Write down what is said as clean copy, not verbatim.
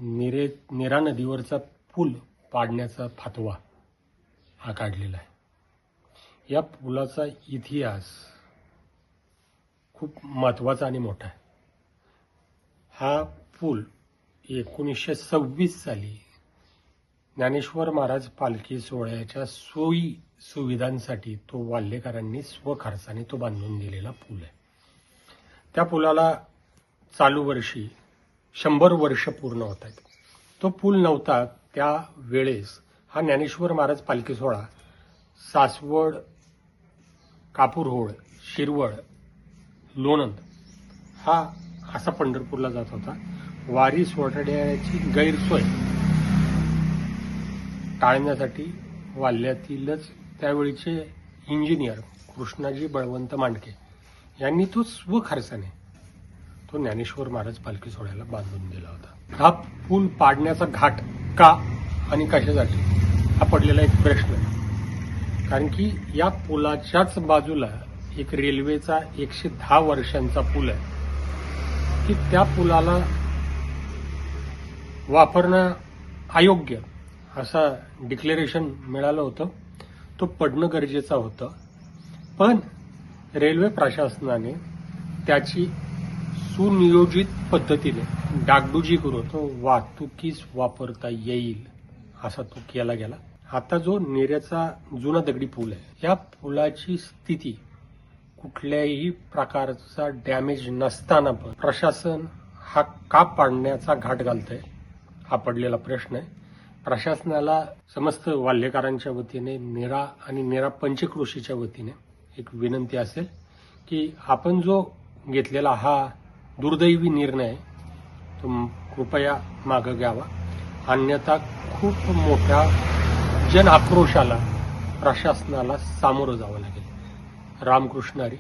नीरा नदीवरचा पूल पाडण्याचा फतवा हा काढलेला आहे। या पुलाचा इतिहास खूप महत्त्वाचा आणि मोठा आहे। हा पूल 1926 साली ज्ञानेश्वर महाराज पालखी सोहळ्याच्या सोयी सुविधांसाठी तो वाल्हेकरांनी स्वखर्चाने तो बांधून दिलेला पूल आहे। त्या पुलाला चालू वर्षी 100 वर्ष पूर्ण होत आहेत। तो पूल नव्हता त्या वेळेस हा ज्ञानेश्वर महाराज पालखी सोहळा सासवड, कापूरहोळ, शिरवळ, लोणंद हा असा पंढरपूरला जात होता। वारी सोहळ्याची गैरसोय टाळण्यासाठी वाल्ह्यातीलच त्यावेळीचे इंजिनियर कृष्णाजी बळवंत मांडके यांनी तो स्वखर्चाने तो ज्ञानेश्वर महाराज पालखी सोहळ्याला बांधून दिला होता। हा पूल पाडण्याचा घाट का आणि कशासाठी हा पडलेला एक प्रश्न आहे। कारण की या पुलाच्याच बाजूला एक रेल्वेचा 110 वर्षांचा पूल आहे की त्या पुलाला वापरणं अयोग्य असा डिक्लेरेशन मिळालं होतं। तो पडणं गरजेचं होतं, पण रेल्वे प्रशासनाने त्याची सुनियोजित पद्धतीने डागडुजी करून तो वाहतुकीस वापरता येईल असा तो केला गेला। आता जो नीरेचा जुना दगडी पूल आहे या पुलाची स्थिती कुठल्याही प्रकारचा डॅमेज नसताना पण प्रशासन हा का पाडण्याचा घाट घालतंय हा पडलेला प्रश्न आहे। प्रशासनाला समस्त वाल्हेकरांच्या वतीने नीरा आणि नीरा पंचक्रोशीच्या वतीने एक विनंती असेल की आपण जो घेतलेला हा दुर्दैवी निर्णय तो कृपया मागे घ्यावा, अन्यथा खूप मोठ्या जन आक्रोशाला प्रशासनाला सामोरं जावं लागेल। रामकृष्ण हरी।